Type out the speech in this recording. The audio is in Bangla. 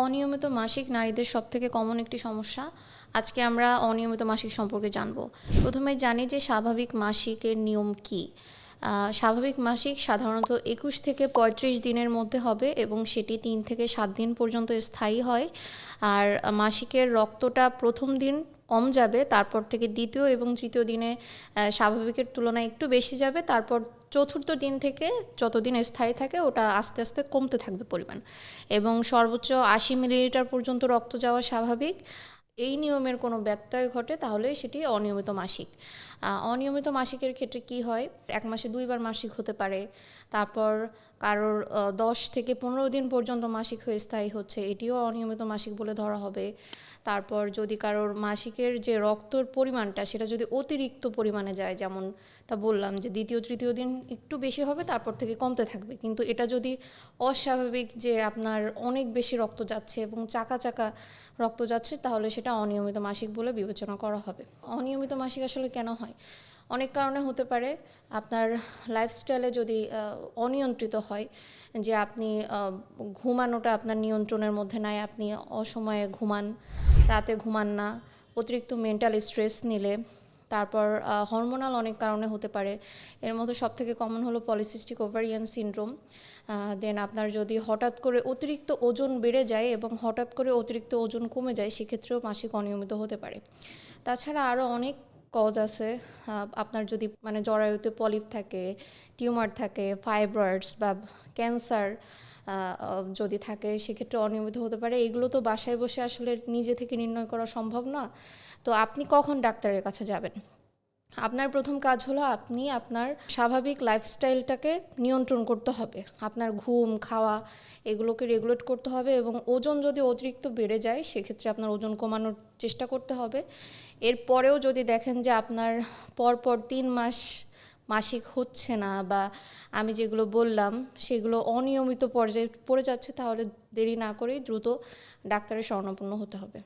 অনিয়মিত মাসিক নারীদের সবথেকে কমন একটি সমস্যা। আজকে আমরা অনিয়মিত মাসিক সম্পর্কে জানব। প্রথমে জানি যে স্বাভাবিক মাসিকের নিয়ম কী। স্বাভাবিক মাসিক সাধারণত 21 থেকে 35 দিনের মধ্যে হবে এবং সেটি 3 থেকে 7 দিন পর্যন্ত স্থায়ী হয়। আর মাসিকের রক্তটা প্রথম দিন কম যাবে, তারপর থেকে দ্বিতীয় এবং তৃতীয় দিনে স্বাভাবিকের তুলনায় একটু বেশি যাবে, তারপর চতুর্থ দিন থেকে যতদিন স্থায়ী থাকে ওটা আস্তে আস্তে কমতে থাকবে পরিমাণ, এবং সর্বোচ্চ 80 মিলিলিটার পর্যন্ত রক্ত যাওয়া স্বাভাবিক। এই নিয়মের কোনো ব্যত্যয় ঘটে তাহলে সেটি অনিয়মিত মাসিক। অনিয়মিত মাসিকের ক্ষেত্রে কি হয়, এক মাসে 2বার মাসিক হতে পারে, তারপর কারোর 10 থেকে 15 দিন পর্যন্ত মাসিক হয়ে স্থায়ী হচ্ছে, এটিও অনিয়মিত মাসিক বলে ধরা হবে। তারপর যদি কারোর মাসিকের যে রক্তর পরিমাণটা সেটা যদি অতিরিক্ত পরিমাণে যায়, যেমনটা বললাম যে দ্বিতীয় তৃতীয় দিন একটু বেশি হবে, তারপর থেকে কমতে থাকবে, কিন্তু এটা যদি অস্বাভাবিক যে আপনার অনেক বেশি রক্ত যাচ্ছে এবং চাকা চাকা রক্ত যাচ্ছে, তাহলে সেটা অনিয়মিত মাসিক বলে বিবেচনা করা হবে। অনিয়মিত মাসিক আসলে কেন হয়? অনেক কারণে হতে পারে। আপনার লাইফস্টাইলে যদি অনিয়ন্ত্রিত হয়, যে আপনি ঘুমানোটা আপনার নিয়ন্ত্রণের মধ্যে নাই, আপনি অসময়ে ঘুমান, রাতে ঘুমান না, অতিরিক্ত মেন্টাল স্ট্রেস নিলে, তারপর হরমোনাল অনেক কারণে হতে পারে। এর মধ্যে সবথেকে কমন হলো পলিসিস্টিক ওভারিয়ান সিনড্রোম। দেন আপনার যদি হঠাৎ করে অতিরিক্ত ওজন বেড়ে যায় এবং হঠাৎ করে অতিরিক্ত ওজন কমে যায়, সেক্ষেত্রেও মাসিক অনিয়মিত হতে পারে। তাছাড়া আরও অনেক কজ আছে। আপনার যদি জরায়ুতে পলিপ থাকে, টিউমার থাকে, ফাইব্রয়েডস বা ক্যান্সার যদি থাকে, সেক্ষেত্রে অনিয়মিত হতে পারে। এগুলো তো বাসায় বসে আসলে নিজে থেকে নির্ণয় করা সম্ভব না। তো আপনি কখন ডাক্তারের কাছে যাবেন? আপনার প্রথম কাজ হলো আপনি আপনার স্বাভাবিক লাইফস্টাইলটাকে নিয়ন্ত্রণ করতে হবে। আপনার ঘুম, খাওয়া এগুলোকে রেগুলেট করতে হবে, এবং ওজন যদি অতিরিক্ত বেড়ে যায় সেক্ষেত্রে আপনার ওজন কমানোর চেষ্টা করতে হবে। এরপরেও যদি দেখেন যে আপনার পরপর 3 মাস মাসিক হচ্ছে না, বা আমি যেগুলো বললাম সেগুলো অনিয়মিত পর্যায়ে পড়ে যাচ্ছে, তাহলে দেরি না করেই দ্রুত ডাক্তারের শরণাপন্ন হতে হবে।